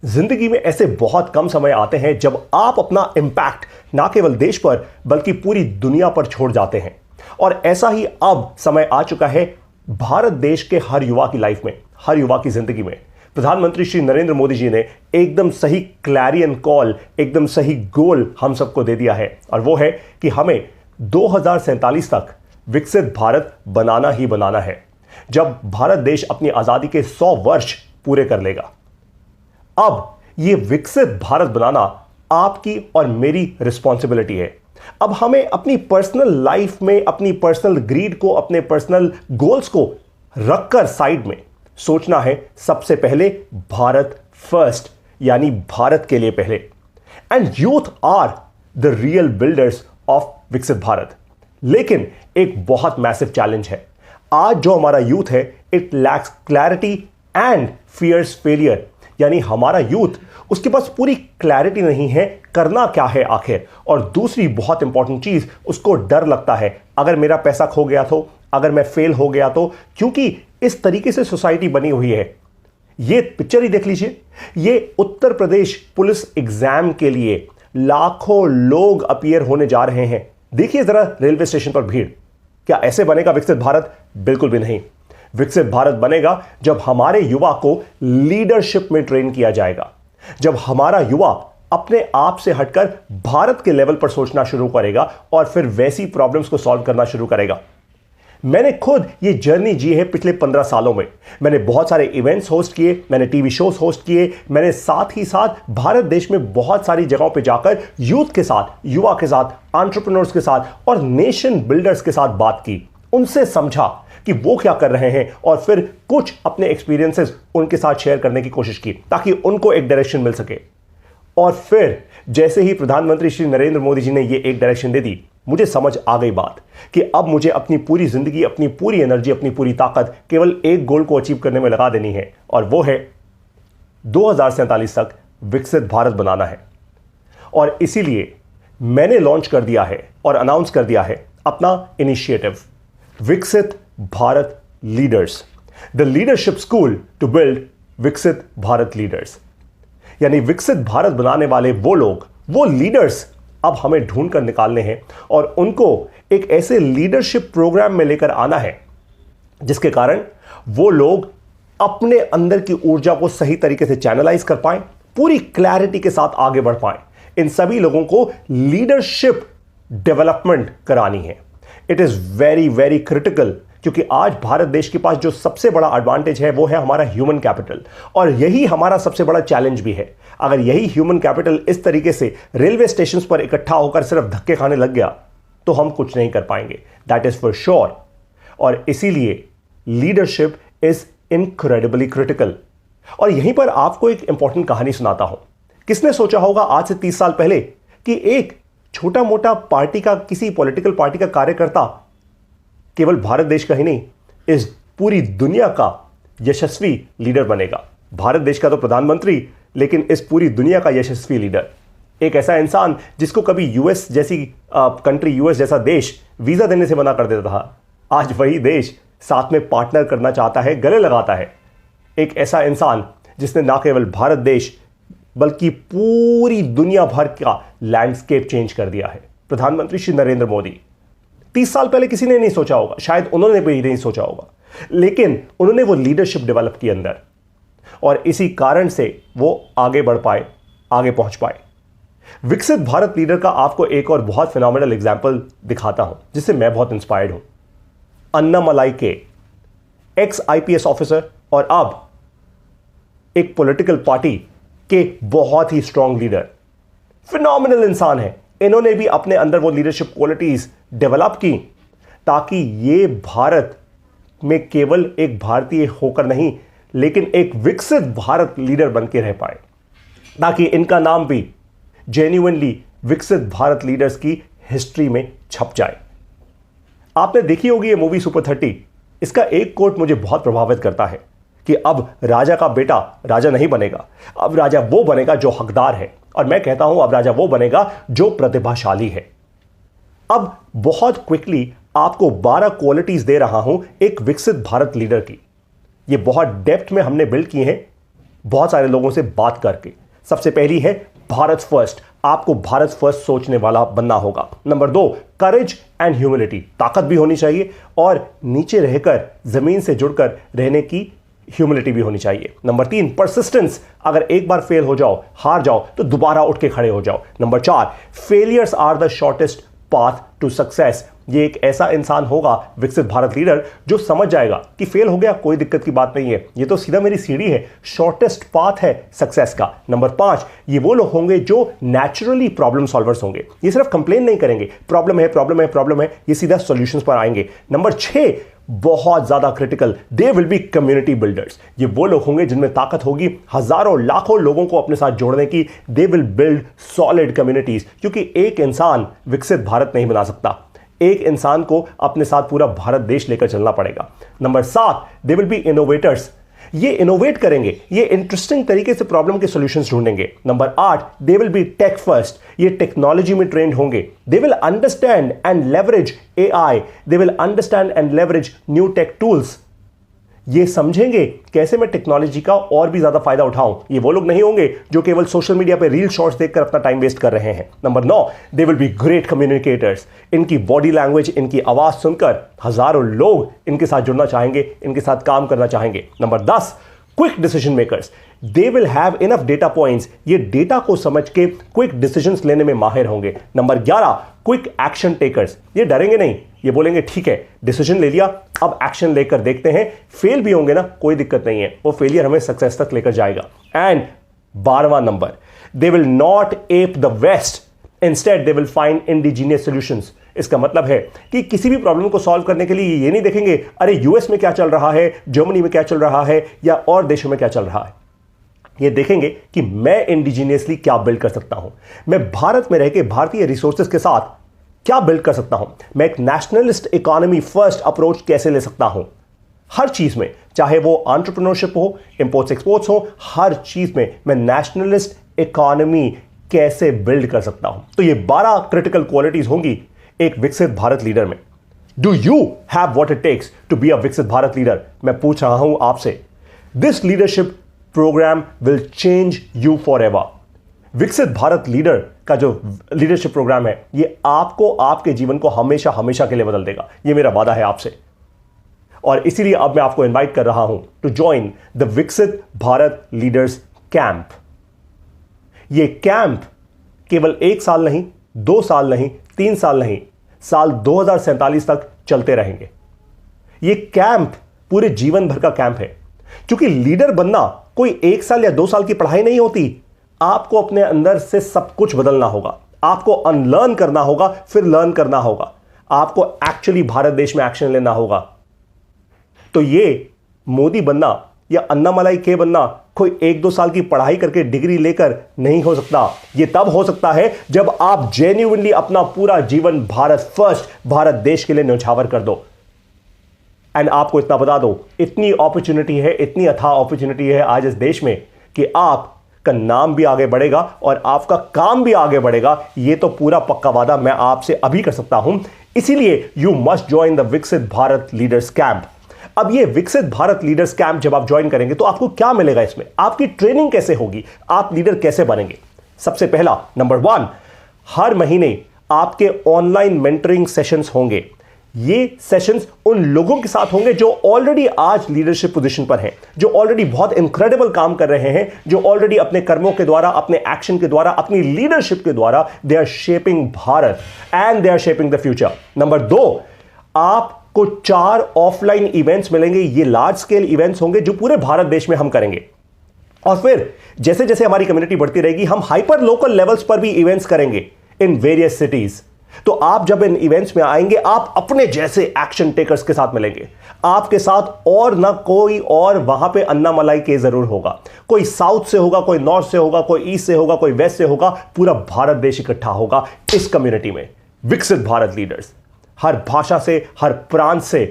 जिंदगी में ऐसे बहुत कम समय आते हैं जब आप अपना इंपैक्ट ना केवल देश पर बल्कि पूरी दुनिया पर छोड़ जाते हैं। और ऐसा ही अब समय आ चुका है भारत देश के हर युवा की लाइफ में, हर युवा की जिंदगी में। प्रधानमंत्री श्री नरेंद्र मोदी जी ने एकदम सही क्लैरियन कॉल, एकदम सही गोल हम सबको दे दिया है, और वो है कि हमें 2047 तक विकसित भारत बनाना ही बनाना है, जब भारत देश अपनी आजादी के 100 वर्ष पूरे कर लेगा। अब यह विकसित भारत बनाना आपकी और मेरी रिस्पॉन्सिबिलिटी है। अब हमें अपनी पर्सनल लाइफ में अपनी पर्सनल ग्रीड को, अपने पर्सनल गोल्स को रखकर साइड में सोचना है सबसे पहले भारत फर्स्ट, यानी भारत के लिए पहले। And youth are the real builders of विकसित भारत। लेकिन एक बहुत मैसिव चैलेंज है। आज जो हमारा यूथ है, it lacks clarity and fears failure, यानी हमारा यूथ, उसके पास पूरी क्लैरिटी नहीं है करना क्या है आखिर। और दूसरी बहुत इंपॉर्टेंट चीज, उसको डर लगता है अगर मेरा पैसा खो गया तो, अगर मैं फेल हो गया तो, क्योंकि इस तरीके से सोसाइटी बनी हुई है। ये पिक्चर ही देख लीजिए, ये उत्तर प्रदेश पुलिस एग्जाम के लिए लाखों लोग अपीयर होने जा रहे हैं। देखिए जरा रेलवे स्टेशन पर भीड़। क्या ऐसे बनेगा विकसित भारत? बिल्कुल भी नहीं। विकसित भारत बनेगा जब हमारे युवा को लीडरशिप में ट्रेन किया जाएगा, जब हमारा युवा अपने आप से हटकर भारत के लेवल पर सोचना शुरू करेगा और फिर वैसी प्रॉब्लम्स को सॉल्व करना शुरू करेगा। मैंने खुद ये जर्नी जी है पिछले 15 सालों में। मैंने बहुत सारे इवेंट्स होस्ट किए, मैंने टीवी शोज होस्ट किए, मैंने साथ ही साथ भारत देश में बहुत सारी जगहों पे जाकर यूथ के साथ, युवा के साथ, एंटरप्रेन्योर्स के साथ और नेशन बिल्डर्स के साथ बात की। उनसे समझा कि वो क्या कर रहे हैं और फिर कुछ अपने एक्सपीरियंसेस उनके साथ शेयर करने की कोशिश की, ताकि उनको एक डायरेक्शन मिल सके। और फिर जैसे ही प्रधानमंत्री श्री नरेंद्र मोदी जी ने ये एक डायरेक्शन दे दी, मुझे समझ आ गई बात कि अब मुझे अपनी पूरी जिंदगी, अपनी पूरी एनर्जी, अपनी पूरी ताकत केवल एक गोल को अचीव करने में लगा देनी है, और वो है 2047 तक विकसित भारत बनाना है। और इसीलिए मैंने लॉन्च कर दिया है और अनाउंस कर दिया है अपना initiative, Viksit Bharat leaders, the leadership school to build Viksit Bharat leaders. यानी विकसित भारत बनाने वाले वो लोग, वो लीडर्स अब हमें ढूंढ कर निकालने हैं और उनको एक ऐसे लीडरशिप प्रोग्राम में लेकर आना है जिसके कारण वो लोग अपने अंदर की ऊर्जा को सही तरीके से चैनलाइज कर पाएं, पूरी क्लैरिटी के साथ आगे बढ़ पाएं। इन सभी लोगों को लीडरशिप डेवलपमेंट करानी है। It is very very critical, क्योंकि आज भारत देश के पास जो सबसे बड़ा एडवांटेज है वो है हमारा ह्यूमन कैपिटल, और यही हमारा सबसे बड़ा चैलेंज भी है। अगर यही ह्यूमन कैपिटल इस तरीके से रेलवे स्टेशंस पर इकट्ठा होकर सिर्फ धक्के खाने लग गया तो हम कुछ नहीं कर पाएंगे, दैट इज फॉर श्योर। और इसीलिए लीडरशिप इज इनक्रेडिबली क्रिटिकल। और यहीं पर आपको एक इंपॉर्टेंट कहानी सुनाता हूं। किसने सोचा होगा आज से 30 साल पहले कि एक छोटा मोटा पार्टी का, किसी पॉलिटिकल पार्टी का कार्यकर्ता केवल भारत देश का ही नहीं, इस पूरी दुनिया का यशस्वी लीडर बनेगा। भारत देश का तो प्रधानमंत्री, लेकिन इस पूरी दुनिया का यशस्वी लीडर, एक ऐसा इंसान जिसको कभी यूएस जैसी कंट्री, यूएस जैसा देश वीजा देने से मना कर देता था, आज वही देश साथ में पार्टनर करना चाहता है, गले लगाता है। एक ऐसा इंसान जिसने ना केवल भारत देश बल्कि पूरी दुनिया भर का लैंडस्केप चेंज कर दिया है, प्रधानमंत्री श्री नरेंद्र मोदी। 30 साल पहले किसी ने नहीं सोचा होगा, शायद उन्होंने भी नहीं सोचा होगा, लेकिन उन्होंने वो लीडरशिप डेवलप की अंदर, और इसी कारण से वो आगे बढ़ पाए, आगे पहुंच पाए। विकसित भारत लीडर का आपको एक और बहुत फिनोमिनल एग्जांपल दिखाता हूं जिससे मैं बहुत इंस्पायर्ड हूं। अन्नामलाई के एक्स आईपीएस ऑफिसर और अब एक पॉलिटिकल पार्टी के बहुत ही स्ट्रांग लीडर, फिनोमिनल इंसान है। इन्होंने भी अपने अंदर वो लीडरशिप क्वालिटीज डेवलप की ताकि ये भारत में केवल एक भारतीय होकर नहीं, लेकिन एक विकसित भारत लीडर बन के रह पाए, ताकि इनका नाम भी जेन्युइनली विकसित भारत लीडर्स की हिस्ट्री में छप जाए। आपने देखी होगी ये मूवी सुपर 30। इसका एक कोट मुझे बहुत प्रभावित करता है कि अब राजा का बेटा राजा नहीं बनेगा, अब राजा वो बनेगा जो हकदार है। और मैं कहता हूं अब राजा वो बनेगा जो प्रतिभाशाली है। अब बहुत क्विकली आपको 12 क्वालिटीज दे रहा हूं एक विकसित भारत लीडर की। ये बहुत डेप्थ में हमने बिल्ड की हैं बहुत सारे लोगों से बात करके। सबसे पहली है भारत फर्स्ट, आपको भारत फर्स्ट सोचने वाला बनना होगा। नंबर 2, करेज एंड ह्यूमिलिटी, ताकत भी होनी चाहिए और नीचे रहकर जमीन से जुड़कर रहने की ह्यूमिलिटी भी होनी चाहिए। नंबर 3, परसिस्टेंस, अगर एक बार फेल हो जाओ, हार जाओ, तो दोबारा उठ के खड़े हो जाओ। Number 4, failures are the shortest path to success, ये एक ऐसा इंसान होगा विकसित भारत लीडर जो समझ जाएगा कि फेल हो गया कोई दिक्कत की बात नहीं है, ये तो सीधा मेरी सीढ़ी है, शॉर्टेस्ट पाथ है सक्सेस का। नंबर 5, ये वो लोग होंगे जो नेचुरली प्रॉब्लम सॉल्वर्स होंगे, ये सिर्फ कंप्लेन नहीं करेंगे, प्रॉब्लम है प्रॉब्लम है प्रॉब्लम है, ये सीधा सॉल्यूशंस पर आएंगे। नंबर 6, बहुत ज्यादा critical, they will B community builders, ये वो लोग होंगे जिनमें ताकत होगी हजारों लाखों लोगों को अपने साथ जोड़ने की। They will build solid communities, क्योंकि एक इंसान विकसित भारत नहीं बना सकता, एक इंसान को अपने साथ पूरा भारत देश लेकर चलना पड़ेगा। Number 7, they will be innovators, ये इनोवेट करेंगे, ये इंटरेस्टिंग तरीके से प्रॉब्लम के सॉल्यूशंस ढूंढेंगे। Number 8, they will be tech first, ये टेक्नोलॉजी में ट्रेंड होंगे। They will understand and leverage AI, they will understand and leverage new tech tools, ये समझेंगे कैसे मैं टेक्नोलॉजी का और भी ज्यादा फायदा उठाऊं। ये वो लोग नहीं होंगे जो केवल सोशल मीडिया पे रील शॉर्ट्स देखकर अपना टाइम वेस्ट कर रहे हैं। Number 9, they will be great communicators, इनकी बॉडी लैंग्वेज, इनकी आवाज सुनकर हजारों लोग इनके साथ जुड़ना चाहेंगे, इनके साथ काम करना चाहेंगे। Number 10, quick decision makers, they will have enough data points, ये डेटा को समझ के क्विक डिसीजंस लेने में माहिर होंगे। नंबर 11, क्विक एक्शन टेकर्स, ये डरेंगे नहीं, ये बोलेंगे ठीक है डिसीजन ले लिया, अब एक्शन लेकर देखते हैं, फेल भी होंगे ना कोई दिक्कत नहीं है, वो फेलियर हमें सक्सेस तक लेकर जाएगा। एंड 12वां number, they will not ape the west, instead they will find indigenous solutions. इसका मतलब है कि किसी भी प्रॉब्लम को सॉल्व करने के लिए ये नहीं देखेंगे अरे यूएस में क्या चल रहा है, जर्मनी में क्या चल रहा है या और देशों में क्या चल रहा है, ये देखेंगे कि मैं इंडिजीनियसली क्या बिल्ड कर सकता हूं, मैं भारत में रह के भारतीय रिसोर्सेज के साथ क्या बिल्ड कर सकता हूं, मैं एक नेशनलिस्ट इकोनॉमी फर्स्ट अप्रोच कैसे ले सकता हूं। हर चीज में, चाहे वो एंटरप्रेन्योरशिप हो, इंपोर्ट्स एक्सपोर्ट्स हो, हर चीज में मैं नेशनलिस्ट इकोनॉमी कैसे बिल्ड कर सकता हूं। तो ये 12 क्रिटिकल क्वालिटीज होंगी एक विकसित भारत लीडर में। Do you have what it takes to be a विकसित भारत लीडर? मैं पूछ रहा हूं आपसे। This leadership program will change you forever. विकसित भारत लीडर का जो लीडरशिप प्रोग्राम है ये आपको, आपके जीवन को हमेशा हमेशा के लिए बदल देगा, ये मेरा वादा है आपसे। और इसीलिए अब मैं आपको इनवाइट कर रहा हूं टू ज्वाइन द विकसित भारत लीडर्स कैंप। ये कैंप केवल 1 साल नहीं, 2 साल नहीं, 3 साल नहीं, साल 2047 तक चलते रहेंगे। ये कैंप पूरे जीवन भर का कैंप है, क्योंकि लीडर बनना कोई 1 साल या 2 साल की पढ़ाई नहीं होती। आपको अपने अंदर से सब कुछ बदलना होगा, आपको अनलर्न करना होगा, फिर लर्न करना होगा, आपको एक्चुअली भारत देश में एक्शन लेना होगा। तो ये मोदी बनना या अन्नामलाई के बनना कोई 1-2 साल की पढ़ाई करके डिग्री लेकर नहीं हो सकता। ये तब हो सकता है जब आप जेन्युइनली अपना पूरा जीवन भारत फर्स्ट, भारत देश के लिए न्यौछावर कर दो। एंड आपको इतना बता दो, इतनी अपॉर्चुनिटी है, इतनी अथाह अपॉर्चुनिटी है आज इस देश में कि आपका नाम भी आगे बढ़ेगा और आपका काम भी आगे बढ़ेगा। ये तो पूरा पक्का वादा मैं आपसे अभी कर सकता हूं। इसीलिए यू मस्ट ज्वाइन द विकसित भारत लीडर्स कैंप। अब ये विकसित भारत लीडर्स कैंप जब आप ज्वाइन करेंगे तो आपको क्या मिलेगा इसमें, आपकी ट्रेनिंग कैसे होगी, आप लीडर कैसे बनेंगे। सबसे पहला, नंबर 1, हर महीने आपके ऑनलाइन मेंटरिंग सेशंस होंगे। ये सेशंस उन लोगों के साथ होंगे जो ऑलरेडी आज लीडरशिप पोजीशन पर हैं, जो ऑलरेडी बहुत इनक्रेडिबल काम कर रहे हैं, जो ऑलरेडी अपने कर्मों के द्वारा, अपने एक्शन के द्वारा, अपनी लीडरशिप के द्वारा they are shaping Bharat and they are shaping the future. Number 2, आपको 4 ऑफलाइन इवेंट्स मिलेंगे। ये लार्ज स्केल इवेंट्स होंगे जो पूरे भारत देश में हम करेंगे। और फिर जैसे जैसे हमारी कम्युनिटी बढ़ती रहेगी, हम हाइपर लोकल लेवल्स पर भी इवेंट्स करेंगे इन वेरियस सिटीज। तो आप जब इन इवेंट्स में आएंगे, आप अपने जैसे एक्शन टेकर्स के साथ मिलेंगे। आपके साथ और ना कोई और वहां पे अन्नामलाई के जरूर होगा, कोई साउथ से होगा, कोई नॉर्थ से होगा, कोई ईस्ट से होगा, कोई वेस्ट से होगा, पूरा भारत देश इकट्ठा होगा इस कम्युनिटी में। विकसित भारत लीडर्स, हर भाषा से, हर प्रांत से,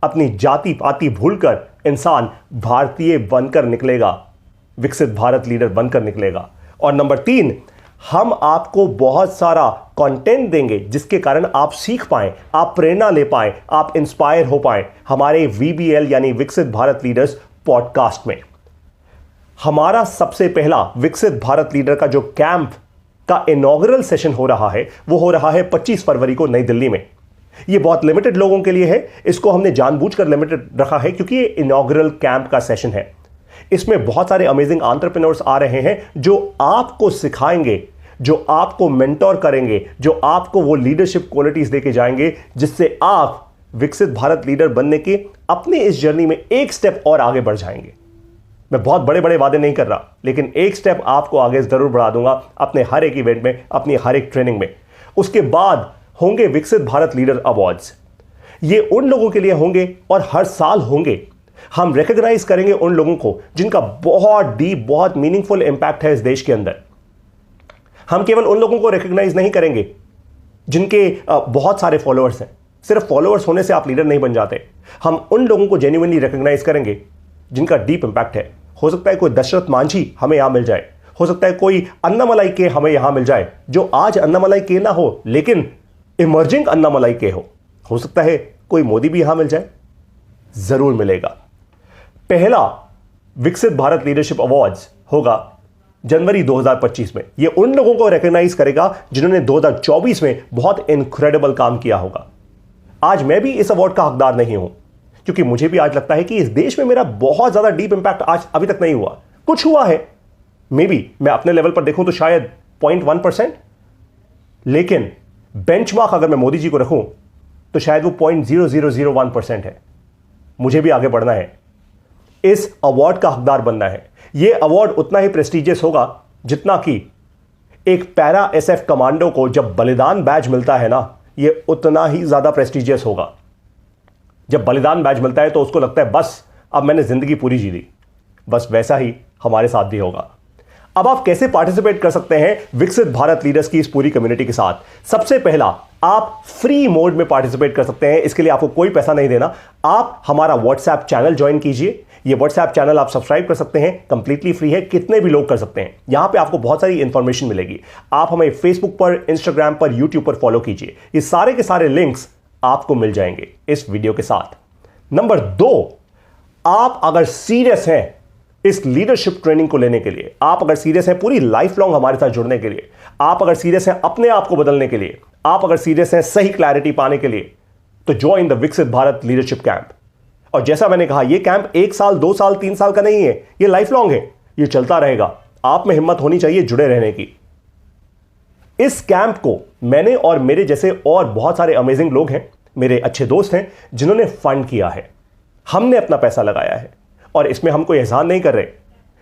अपनी जाति पाति भूलकर इंसान भारतीय बनकर निकलेगा, विकसित भारत लीडर बनकर निकलेगा। और नंबर 3, हम आपको बहुत सारा कंटेंट देंगे जिसके कारण आप सीख पाएं, आप प्रेरणा ले पाएं, आप इंस्पायर हो पाएं हमारे VBL यानी विकसित भारत लीडर्स पॉडकास्ट में। हमारा सबसे पहला विकसित भारत लीडर का जो कैंप का इनॉग्रल सेशन हो रहा है वो हो रहा है 25 फरवरी को नई दिल्ली में। ये बहुत लिमिटेड लोगों के लिए है, इसको हमने जानबूझकर लिमिटेड रखा है क्योंकि ये इनॉग्रल कैंप का सेशन है। इसमें बहुत सारे अमेजिंग एंटरप्रेन्योर्स आ रहे हैं जो आपको सिखाएंगे, जो आपको मेंटोर करेंगे, जो आपको वो लीडरशिप क्वालिटीज देके जाएंगे जिससे आप विकसित भारत लीडर बनने की अपनी इस जर्नी में एक स्टेप और आगे बढ़ जाएंगे। मैं बहुत बड़े बड़े वादे नहीं कर रहा, लेकिन एक स्टेप आपको आगे जरूर बढ़ा दूंगा अपने हर एक इवेंट में, अपनी हर एक ट्रेनिंग में। उसके बाद होंगे विकसित भारत लीडर अवार्ड्स। ये उन लोगों के लिए होंगे और हर साल होंगे। हम रिकॉग्नाइज करेंगे उन लोगों को जिनका बहुत डीप, बहुत मीनिंगफुल इंपैक्ट है इस देश के अंदर। हम केवल उन लोगों को रिकॉग्नाइज नहीं करेंगे जिनके बहुत सारे फॉलोअर्स हैं। सिर्फ फॉलोअर्स होने से आप लीडर नहीं बन जाते। हम उन लोगों को जेन्युइनली रिकॉग्नाइज करेंगे जिनका डीप इंपैक्ट है। हो सकता है कोई दशरथ मांझी हमें यहां मिल जाए, हो सकता है कोई अन्नामलाई के हमें यहां मिल जाए जो आज अन्नामलाई के ना हो लेकिन इमर्जिंग अन्नामलाई के हो सकता है कोई मोदी भी यहां मिल जाए, जरूर मिलेगा। पहला विकसित भारत लीडरशिप अवार्ड्स होगा जनवरी 2025 में। यह उन लोगों को रिकॉग्नाइज करेगा जिन्होंने 2024 में बहुत इनक्रेडिबल काम किया होगा। आज मैं भी इस अवार्ड का हकदार नहीं हूं क्योंकि मुझे भी आज लगता है कि इस देश में मेरा बहुत ज्यादा डीप इंपैक्ट आज अभी तक नहीं हुआ। कुछ हुआ है, मे बी मैं अपने लेवल पर देखूं तो शायद 0.1%, लेकिन बेंचमार्क अगर मैं मोदी जी को रखूं तो शायद वो 0.0001% है। मुझे भी आगे बढ़ना है, इस अवार्ड का हकदार बनना है। यह अवार्ड उतना ही प्रेस्टिजियस होगा जितना कि एक पैरा एसएफ कमांडो को जब बलिदान बैज मिलता है ना, यह उतना ही ज्यादा प्रेस्टिजियस होगा। जब बलिदान बैज मिलता है तो उसको लगता है बस अब मैंने जिंदगी पूरी जी ली। बस वैसा ही हमारे साथ भी होगा। अब आप कैसे पार्टिसिपेट कर सकते हैं विकसित भारत लीडर्स की इस पूरी कम्युनिटी के साथ? सबसे पहला, आप फ्री मोड में पार्टिसिपेट कर सकते हैं। इसके लिए आपको कोई पैसा नहीं देना। आप हमारा व्हाट्सएप चैनल ज्वाइन कीजिए। ये व्हाट्सएप चैनल आप सब्सक्राइब कर सकते हैं, कंप्लीटली फ्री है, कितने भी लोग कर सकते हैं। यहां पे आपको बहुत सारी इंफॉर्मेशन मिलेगी। आप हमें फेसबुक पर, इंस्टाग्राम पर, यूट्यूब पर फॉलो कीजिए। ये सारे के सारे लिंक्स आपको मिल जाएंगे इस वीडियो के साथ। नंबर 2, आप अगर सीरियस हैं इस लीडरशिप ट्रेनिंग को लेने के लिए, आप अगर सीरियस हैं पूरी लाइफ लॉन्ग हमारे साथ जुड़ने के लिए, आप अगर सीरियस हैं अपने आप को बदलने के लिए, आप अगर सीरियस हैं सही क्लैरिटी पाने के लिए, तो ज्वाइन द विकसित भारत लीडरशिप कैंप। और जैसा मैंने कहा, यह कैंप 1 साल, 2 साल, 3 साल का नहीं है, यह लाइफ लॉन्ग है, यह चलता रहेगा। आप में हिम्मत होनी चाहिए जुड़े रहने की। इस कैंप को मैंने और मेरे जैसे और बहुत सारे अमेजिंग लोग हैं, मेरे अच्छे दोस्त हैं, जिन्होंने फंड किया है। हमने अपना पैसा लगाया है और इसमें हम कोई एहसान नहीं कर रहे।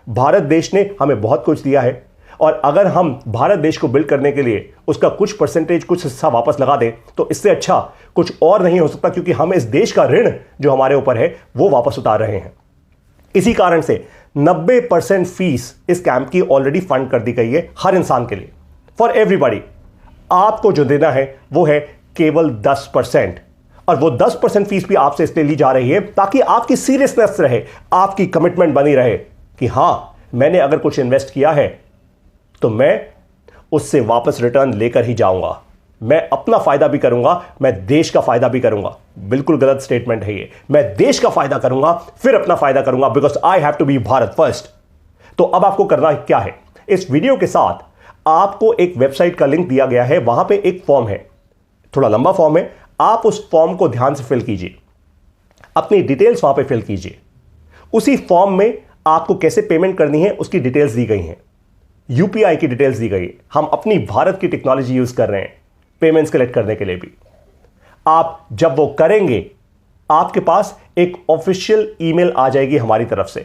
भारत देश ने हमें बहुत कुछ दिया है और अगर हम भारत देश को बिल्ड करने के लिए उसका कुछ परसेंटेज, कुछ हिस्सा वापस लगा दें तो इससे अच्छा कुछ और नहीं हो सकता, क्योंकि हम इस देश का ऋण जो हमारे ऊपर है वो वापस उतार रहे हैं। इसी कारण से 90% फीस इस कैंप की ऑलरेडी फंड कर दी गई है हर इंसान के लिए, फॉर एवरीबॉडी। आपको जो देना है वो है केवल 10%, और वो 10% फीस भी आपसे इसलिए ली जा रही है ताकि आपकी सीरियसनेस रहे, आपकी कमिटमेंट बनी रहे कि हां, मैंने अगर कुछ इन्वेस्ट किया है तो मैं उससे वापस रिटर्न लेकर ही जाऊंगा। मैं अपना फायदा भी करूंगा, मैं देश का फायदा भी करूंगा। बिल्कुल गलत स्टेटमेंट है ये। मैं देश का फायदा करूंगा फिर अपना फायदा करूंगा, because I have to be Bharat first. तो अब आपको करना क्या है, इस वीडियो के साथ आपको एक वेबसाइट का लिंक दिया गया है, वहां पे एक फॉर्म है, थोड़ा लंबा फॉर्म है। आप उस फॉर्म को ध्यान से फिल कीजिए, अपनी डिटेल्स वहां पे फिल कीजिए। उसी फॉर्म में आपको कैसे पेमेंट करनी है उसकी डिटेल्स दी गई हैं, यूपीआई की डिटेल्स दी गई है। हम अपनी भारत की टेक्नोलॉजी यूज कर रहे हैं पेमेंट्स कलेक्ट करने के लिए भी। आप जब वो करेंगे, आपके पास एक ऑफिशियल ईमेल आ जाएगी हमारी तरफ से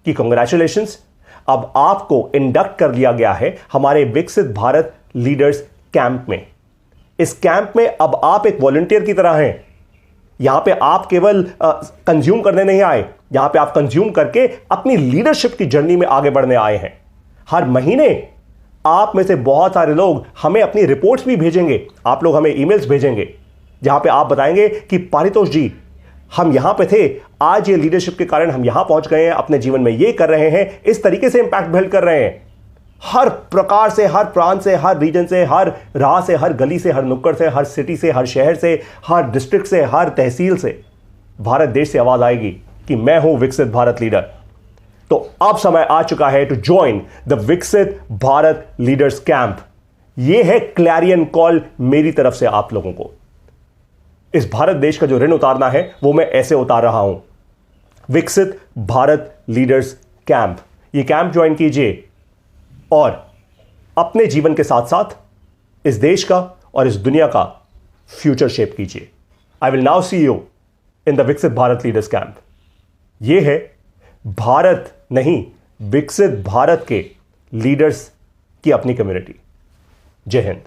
कि कांग्रेचुलेशंस, अब आपको इंडक्ट कर लिया गया है हमारे विकसित भारत लीडर्स कैंप में। इस कैंप में अब आप एक वॉलंटियर की तरह हैं। यहां पे आप केवल कंज्यूम करने नहीं आए, यहां पे आप कंज्यूम करके अपनी लीडरशिप की जर्नी में आगे बढ़ने आए हैं। हर महीने आप में से बहुत सारे लोग हमें अपनी रिपोर्ट्स भी भेजेंगे, आप लोग हमें ईमेल्स भेजेंगे जहां पे आप बताएंगे कि पारितोष जी, हम यहां पे थे, आज ये लीडरशिप के कारण हम यहां पहुंच गए हैं, अपने जीवन में ये कर रहे हैं, इस तरीके से इंपैक्ट बिल्ड कर रहे हैं। हर प्रकार से, हर प्रांत से, हर रीजन से, हर राह से, हर गली से, हर नुक्कड़ से, हर सिटी से, हर शहर से, हर डिस्ट्रिक्ट से, हर तहसील से भारत देश से आवाज आएगी कि मैं हूं विकसित भारत लीडर। तो अब समय आ चुका है टू ज्वाइन द विकसित भारत लीडर्स कैंप। यह है क्लैरियन कॉल मेरी तरफ से आप लोगों को। इस भारत देश का जो ऋण उतारना है वो मैं ऐसे उतार रहा हूं, विकसित भारत लीडर्स कैंप। ये कैंप ज्वाइन कीजिए और अपने जीवन के साथ साथ इस देश का और इस दुनिया का फ्यूचर शेप कीजिए। I will now see you in the विकसित भारत लीडर्स कैंप। यह है भारत नहीं, विकसित भारत के लीडर्स की अपनी कम्युनिटी। जय हिंद।